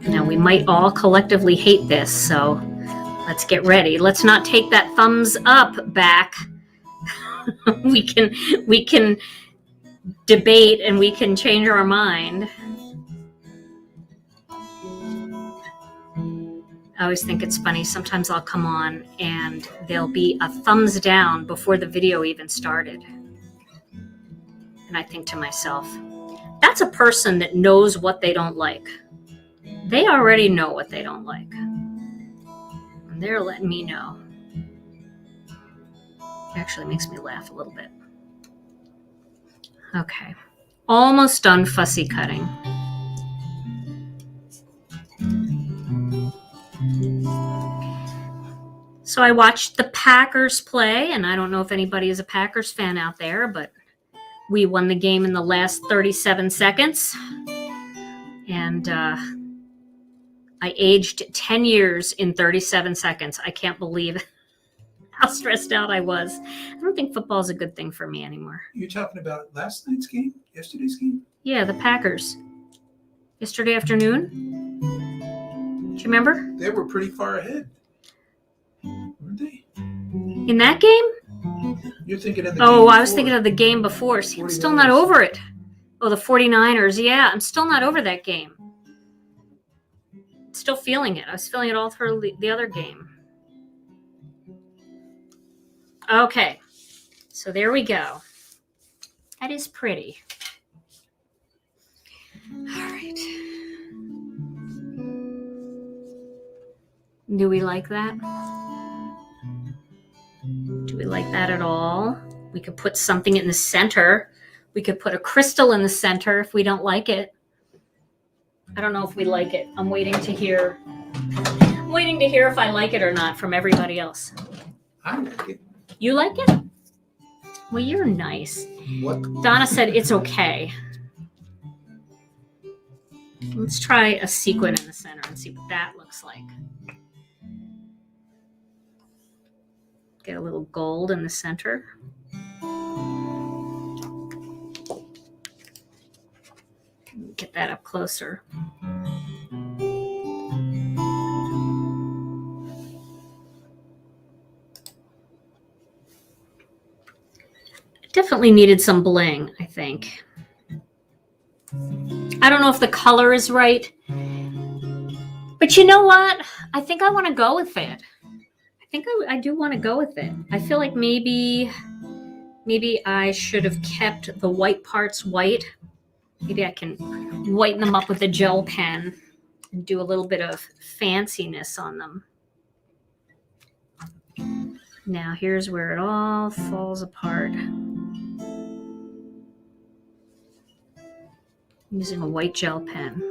[SPEAKER 1] now we might all collectively hate this, so let's get ready. Let's not take that thumbs up back. we can debate and we can change our mind. I always think it's funny. Sometimes I'll come on and there'll be a thumbs down before the video even started. And I think to myself, that's a person that knows what they don't like. They already know what they don't like. And they're letting me know. It actually makes me laugh a little bit. Okay. Almost done fussy cutting. So I watched the Packers play, and I don't know if anybody is a Packers fan out there, but we won the game in the last 37 seconds. And I aged 10 years in 37 seconds. I can't believe how stressed out I was. I don't think football is a good thing for me anymore.
[SPEAKER 2] You're talking about last night's game? Yesterday's game?
[SPEAKER 1] Yeah, the Packers. Yesterday afternoon. Do you remember?
[SPEAKER 2] They were pretty far ahead. Weren't they?
[SPEAKER 1] In that game?
[SPEAKER 2] You're thinking of the game
[SPEAKER 1] Oh, I was
[SPEAKER 2] before.
[SPEAKER 1] thinking of the game before. See, I'm still not over it. Oh, the 49ers. Yeah, I'm still not over that game. Still feeling it. I was feeling it all through the other game. Okay. So there we go. That is pretty. All right. Do we like that? Do we like that at all? We could put something in the center. We could put a crystal in the center if we don't like it. I don't know if we like it. I'm waiting to hear. I'm waiting to hear if I like it or not from everybody else.
[SPEAKER 2] I like it.
[SPEAKER 1] You like it? Well, you're nice.
[SPEAKER 2] What?
[SPEAKER 1] Donna said it's okay. Let's try a sequin in the center and see what that looks like. Get a little gold in the center. Get that up closer. Definitely needed some bling, I think. I don't know if the color is right, but you know what? I think I want to go with it. I think I do want to go with it. I feel like maybe Maybe I should have kept the white parts white. Maybe I can whiten them up with a gel pen and do a little bit of fanciness on them. Now here's where it all falls apart. Using a white gel pen.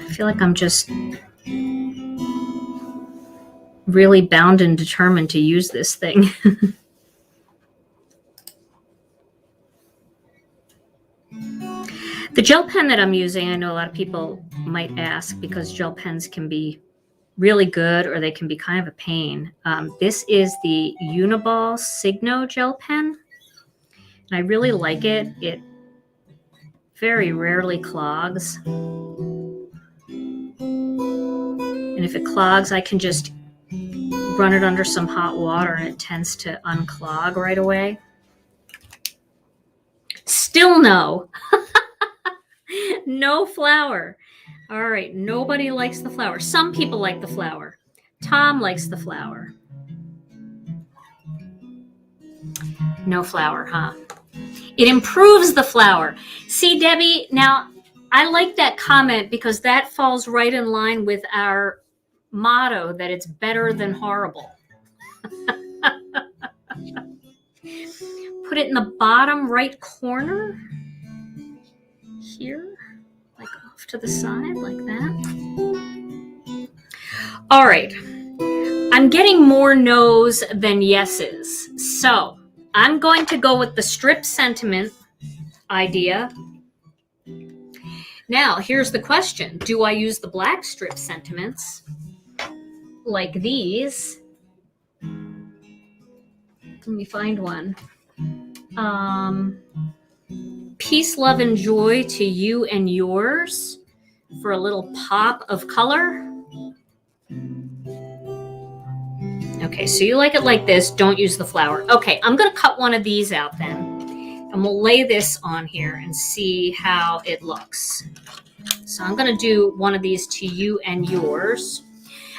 [SPEAKER 1] I feel like I'm just really bound and determined to use this thing. The gel pen that I'm using, I know a lot of people might ask, because gel pens can be really good or they can be kind of a pain. This is the Uniball Signo gel pen, and I really like it. It very rarely clogs. And if it clogs, I can just run it under some hot water and it tends to unclog right away. Still no. No flour. All right, nobody likes the flour. Some people like the flour. Tom likes the flour. No flour, huh? It improves the flour. See, Debbie, now I like that comment because that falls right in line with our motto that it's better than horrible. Put it in the bottom right corner here, like off to the side like that. All right, I'm getting more no's than yeses, so I'm going to go with the strip sentiment idea. Now here's the question: do I use the black strip sentiments like these? Let me find one. Peace, love, and joy to you and yours for a little pop of color. Okay, so you like it like this. Don't use the flour. Okay, I'm going to cut one of these out then, and we'll lay this on here and see how it looks. So I'm going to do one of these to you and yours.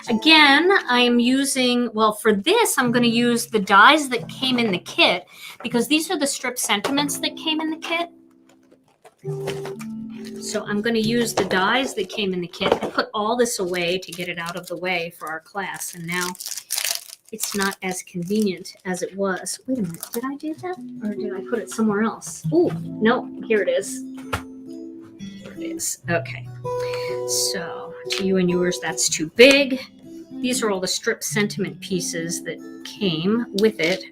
[SPEAKER 1] Again, I am using, well, for this, I'm going to use the dies that came in the kit, because these are the strip sentiments that came in the kit. So I'm going to use the dies that came in the kit. I put all this away to get it out of the way for our class, and now it's not as convenient as it was. Wait a minute, did I do that? Or did I put it somewhere else? Oh, no, here it is. Here it is. Okay. So to you and yours, that's too big. These are all the strip sentiment pieces that came with it.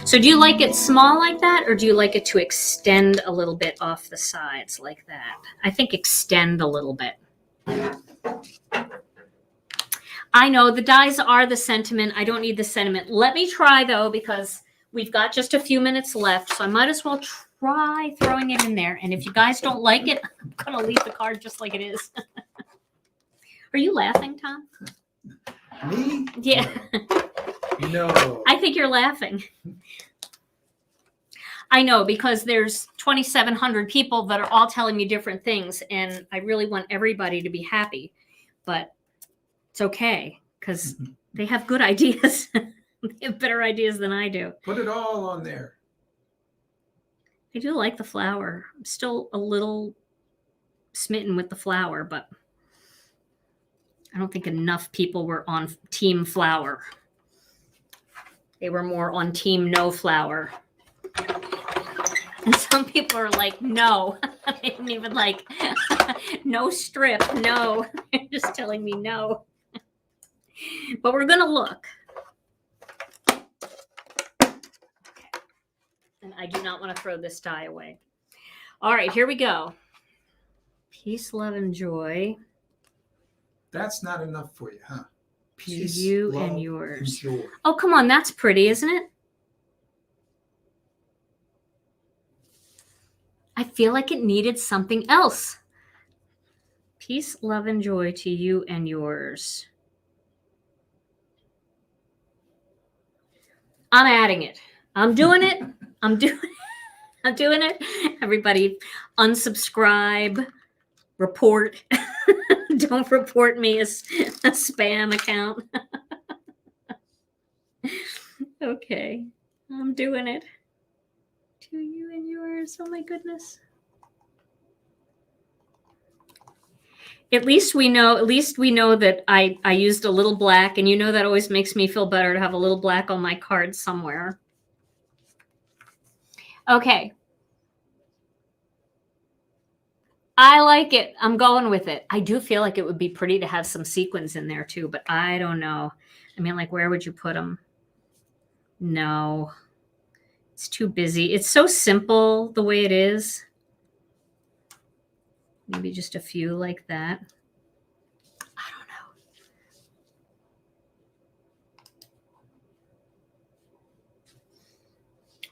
[SPEAKER 1] So do you like it small like that, or do you like it to extend a little bit off the sides like that? I think extend a little bit. I know the dies are the sentiment. I don't need the sentiment. Let me try though, because we've got just a few minutes left, so I might as well try throwing it in there. And if you guys don't like it, I'm gonna leave the card just like it is. Are you laughing, Tom?
[SPEAKER 2] Me?
[SPEAKER 1] Yeah.
[SPEAKER 2] No.
[SPEAKER 1] I think you're laughing. I know, because there's 2,700 people that are all telling me different things, and I really want everybody to be happy. But it's okay, because they have good ideas. They have better ideas than I do.
[SPEAKER 2] Put it all on there.
[SPEAKER 1] I do like the flour. I'm still a little smitten with the flour, but I don't think enough people were on team flour. They were more on team no flour. And some people are like, no. They didn't even like, no strip, no. They're just telling me no. But we're going to look. Okay. And I do not want to throw this die away. All right, here we go. Peace, love, and joy.
[SPEAKER 2] That's not enough for you, huh? Peace,
[SPEAKER 1] to you
[SPEAKER 2] love,
[SPEAKER 1] and yours.
[SPEAKER 2] And joy.
[SPEAKER 1] Oh, come on. That's pretty, isn't it? I feel like it needed something else. Peace, love, and joy to you and yours. I'm adding it. I'm doing it. I'm doing it. I'm doing it. Everybody unsubscribe, report. Don't report me as a spam account. Okay. I'm doing it. To you and yours. Oh my goodness. At least we know that I used a little black, and that always makes me feel better to have a little black on my card somewhere. Okay. I like it. I'm going with it. I do feel like it would be pretty to have some sequins in there too, but I don't know. I mean, like, where would you put them? No, it's too busy. It's so simple the way it is. Maybe just a few like that. I don't know.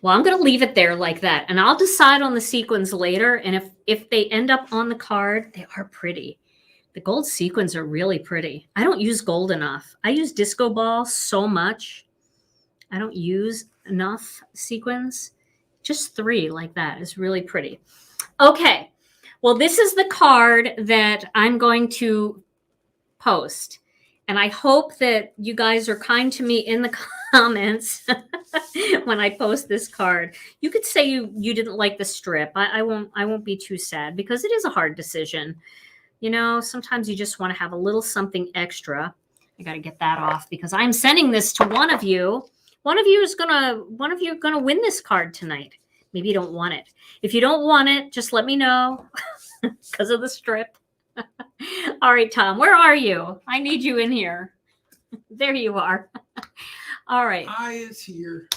[SPEAKER 1] Well, I'm going to leave it there like that, and I'll decide on the sequins later. And if they end up on the card, they are pretty. The gold sequins are really pretty. I don't use gold enough. I use disco ball so much. I don't use enough sequins. Just 3 like that is really pretty. Okay. Well, this is the card that I'm going to post. And I hope that you guys are kind to me in the comments when I post this card. You could say you didn't like the strip. I won't be too sad, because it is a hard decision. Sometimes you just want to have a little something extra. I got to get that off, because I'm sending this to one of you. One of you is gonna win this card tonight. Maybe you don't want it. If you don't want it, just let me know, because of the strip. All right, Tom, where are you? I need you in here. There you are. All right.
[SPEAKER 2] I is here.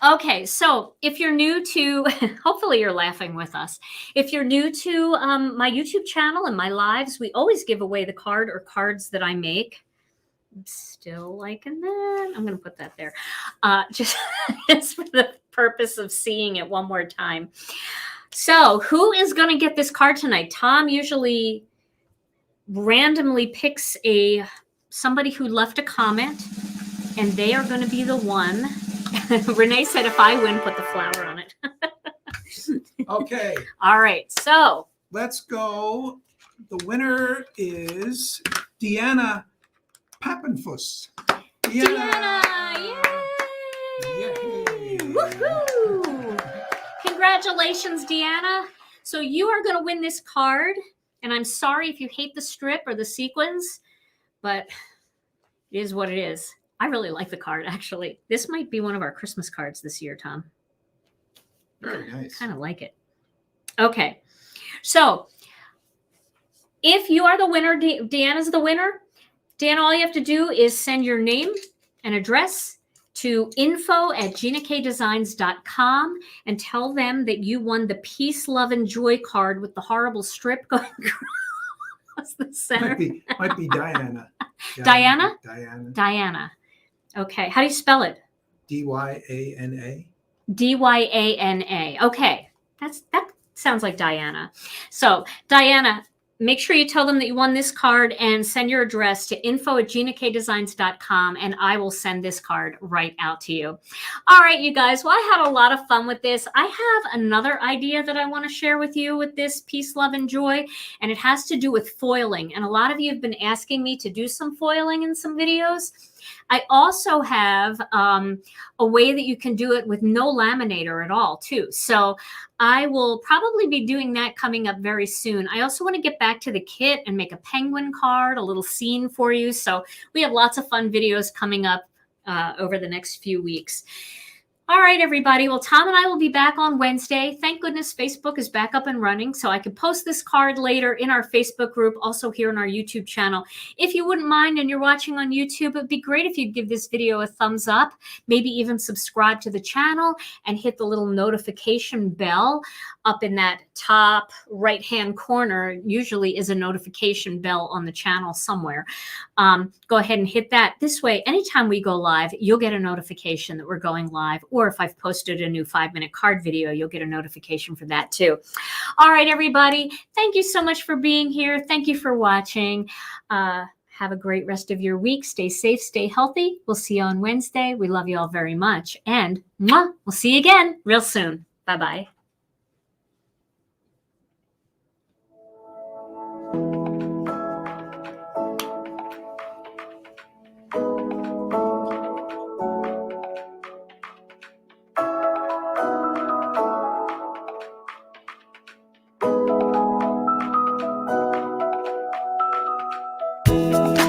[SPEAKER 1] Okay, so if you're new to, hopefully you're laughing with us. If you're new to my YouTube channel and my lives, we always give away the card or cards that I make. I'm still liking that. I'm going to put that there. Just for the purpose of seeing it one more time. So who is going to get this card tonight? Tom usually randomly picks somebody who left a comment, and they are going to be the one. Renee said, if I win, put the flower on it.
[SPEAKER 2] Okay.
[SPEAKER 1] All right. So
[SPEAKER 2] let's go. The winner is Dyana Papenfus.
[SPEAKER 1] Dyana! Yay! Woohoo! Congratulations, Dyana. So you are going to win this card. And I'm sorry if you hate the strip or the sequins, but it is what it is. I really like the card, actually. This might be one of our Christmas cards this year, Tom.
[SPEAKER 2] Very nice.
[SPEAKER 1] I kind of like it. Okay. So if you are the winner, Dyana's the winner. Dyana, all you have to do is send your name and address to info@GinaKDesigns.com and tell them that you won the Peace, Love, and Joy card with the horrible strip going across the center.
[SPEAKER 2] Might be Dyana.
[SPEAKER 1] Dyana?
[SPEAKER 2] Dyana.
[SPEAKER 1] Dyana. Okay. How do you spell it?
[SPEAKER 2] Dyana.
[SPEAKER 1] Dyana. Okay. That sounds like Dyana. So, Dyana, make sure you tell them that you won this card and send your address to info@GinaKDesigns.com, and I will send this card right out to you. All right, you guys. Well, I had a lot of fun with this. I have another idea that I want to share with you with this Peace, Love, and Joy, and it has to do with foiling. And a lot of you have been asking me to do some foiling in some videos. I also have a way that you can do it with no laminator at all, too. So I will probably be doing that coming up very soon. I also want to get back to the kit and make a penguin card, a little scene for you. So we have lots of fun videos coming up over the next few weeks. All right, everybody. Well, Tom and I will be back on Wednesday. Thank goodness Facebook is back up and running, so I can post this card later in our Facebook group, also here on our YouTube channel. If you wouldn't mind and you're watching on YouTube, it would be great if you'd give this video a thumbs up, maybe even subscribe to the channel and hit the little notification bell up in that top right-hand corner. Usually is a notification bell on the channel somewhere. Go ahead and hit that. This way, anytime we go live, you'll get a notification that we're going live. Or if I've posted a new 5-minute card video, you'll get a notification for that too. All right, everybody. Thank you so much for being here. Thank you for watching. Have a great rest of your week. Stay safe, stay healthy. We'll see you on Wednesday. We love you all very much. And we'll see you again real soon. Bye-bye. Bye.